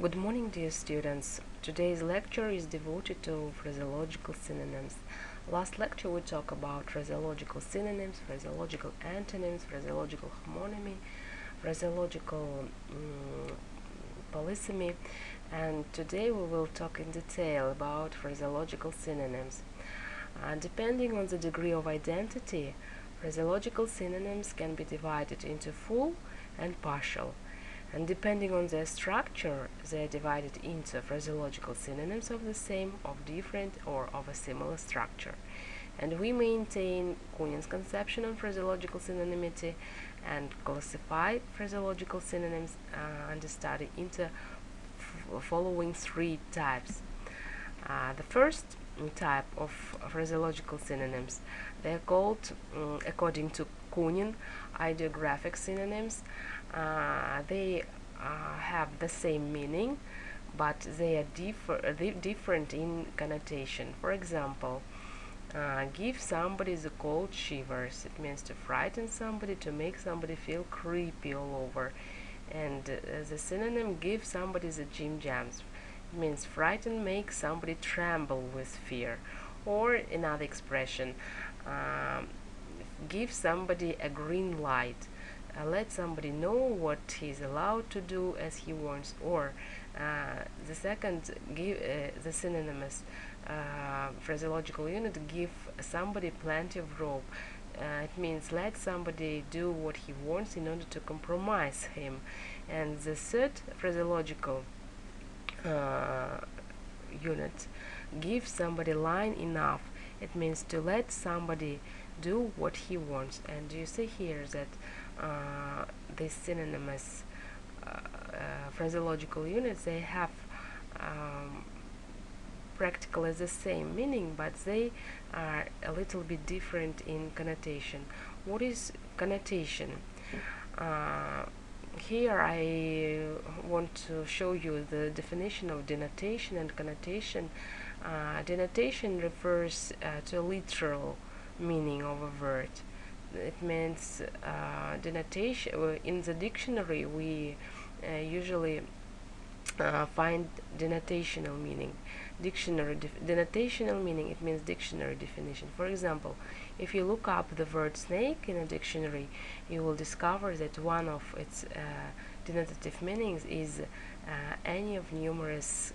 Good morning, dear students. Today's lecture is devoted to phraseological synonyms. Last lecture we talked about phraseological synonyms, phraseological antonyms, phraseological homonymy, phraseological polysemy, and today we will talk in detail about phraseological synonyms. Depending on the degree of identity, phraseological synonyms can be divided into full and partial. And depending on their structure, they are divided into phraseological synonyms of the same, of different, or of a similar structure. And we maintain Kunin's conception on phraseological synonymity and classify phraseological synonyms under study into following three types. The first type of phraseological synonyms, they are called, according to Kunin, ideographic synonyms. They have the same meaning, but they are different in connotation. For example, give somebody the cold shivers. It means to frighten somebody, to make somebody feel creepy all over. And the synonym give somebody the jim jams. It means frighten, make somebody tremble with fear. Or another expression, give somebody a green light. Let somebody know what he's allowed to do as he wants. Or the second, the synonymous phraseological unit, give somebody plenty of rope. It means let somebody do what he wants in order to compromise him. And the third phraseological unit, give somebody line enough. It means to let somebody do what he wants. And you see here that these synonymous phraseological units, they have practically the same meaning, but they are a little bit different in connotation. What is connotation? Here I want to show you the definition of denotation and connotation. Denotation refers to a literal meaning of a word. It means denotation. In the dictionary, we usually find denotational meaning. Denotational meaning, it means dictionary definition. For example, if you look up the word snake in a dictionary, you will discover that one of its denotative meanings is any of numerous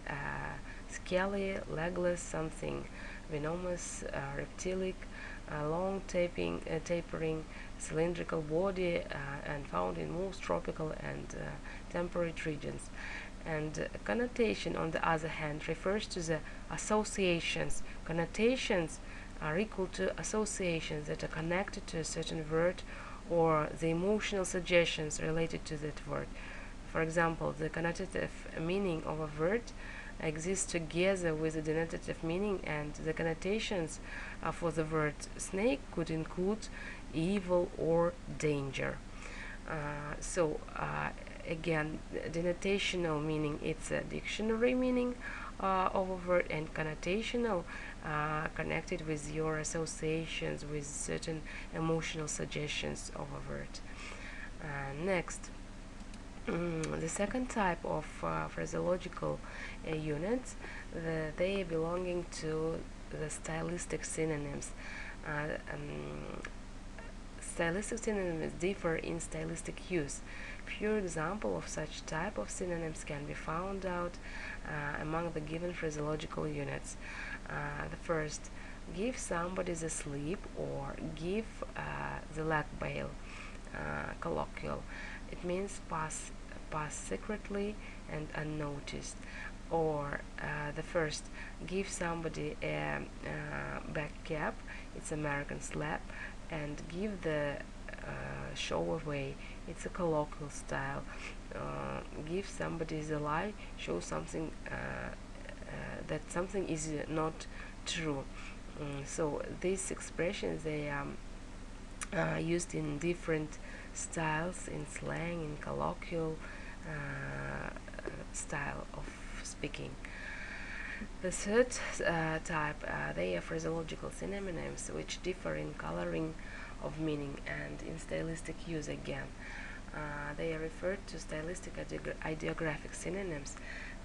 scaly, legless, something venomous, reptilic, long tapering, cylindrical body, and found in most tropical and temperate regions. And connotation, on the other hand, refers to the associations. Connotations are equal to associations that are connected to a certain word or the emotional suggestions related to that word. For example, the connotative meaning of a word exists together with the denotative meaning, and the connotations for the word snake could include evil or danger. Again, denotational meaning, it's a dictionary meaning of a word, and connotational connected with your associations with certain emotional suggestions of a word. Next, the second type of phraseological units, they belonging to the stylistic synonyms. Stylistic synonyms differ in stylistic use. Few examples of such type of synonyms can be found out among the given phraseological units. The first, give somebody the slip, or give the leg bail. Colloquial. It means pass secretly and unnoticed. Or the first, give somebody a back cap. It's American slap. And give the show away. It's a colloquial style. Give somebody the lie. Show something that something is not true. So these expressions, they are used in different styles, in slang, in colloquial style of speaking. The third type, they are phraseological synonyms, which differ in coloring of meaning and in stylistic use again. They are referred to stylistic ideographic synonyms.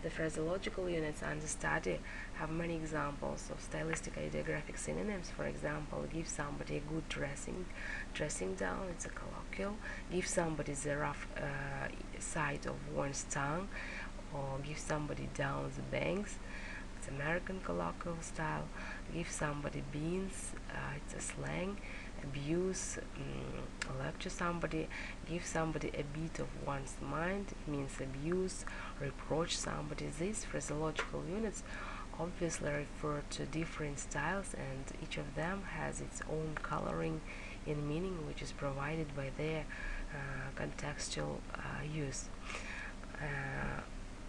The phraseological units under study have many examples of stylistic ideographic synonyms. For example, give somebody a good dressing down, it's a colloquial. Give somebody the rough side of one's tongue, or give somebody down the banks, it's American colloquial style. Give somebody beans, it's a slang. Abuse, lecture somebody. Give somebody a bit of one's mind, it means abuse. Reproach somebody. These phraseological units obviously refer to different styles, and each of them has its own coloring in meaning, which is provided by their contextual use.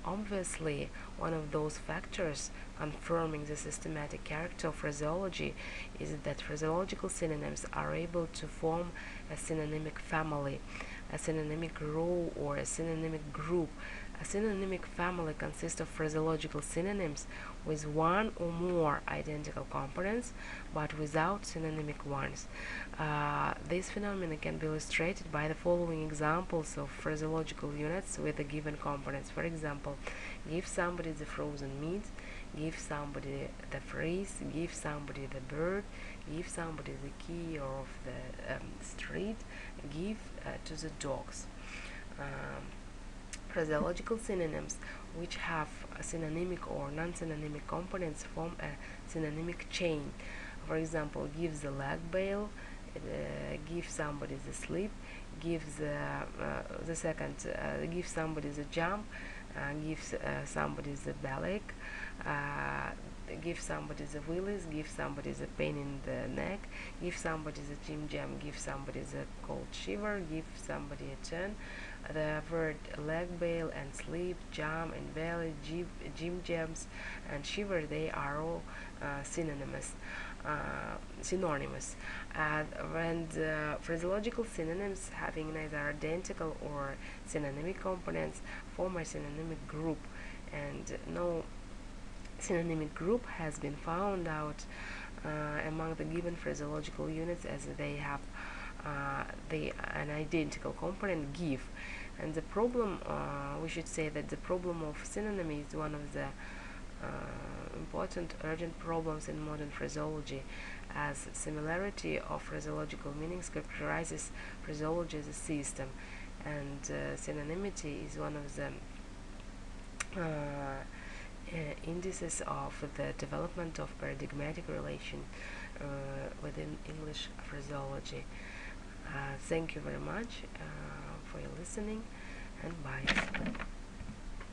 Obviously, one of those factors confirming the systematic character of phraseology is that phraseological synonyms are able to form a synonymic family, a synonymic row, or a synonymic group. A synonymic family consists of phraseological synonyms with one or more identical components, but without synonymic ones. This phenomenon can be illustrated by the following examples of phraseological units with the given components. For example, give somebody the frozen meat, give somebody the phrase, give somebody the bird, give somebody the key of the street, give to the dogs. Phraseological synonyms which have synonymic or non-synonymic components form a synonymic chain. For example, give the leg bail, give somebody the sleep, give the second, give somebody the jump, give somebody the ballet, give somebody the willies, give somebody the pain in the neck, give somebody the gym jam, give somebody the cold shiver, give somebody a turn. The word leg bail and sleep, jam and belly, gym jams and shiver, they are all synonymous. And phraseological synonyms having neither identical or synonymic components form a synonymic group, and no synonymic group has been found out among the given phraseological units, as they have an identical component, give. And the problem, we should say that the problem of synonymy is one of the important urgent problems in modern phraseology, as similarity of phraseological meanings characterizes phraseology as a system, and synonymity is one of the indices of the development of paradigmatic relation within English phraseology. Thank you very much for your listening, and bye.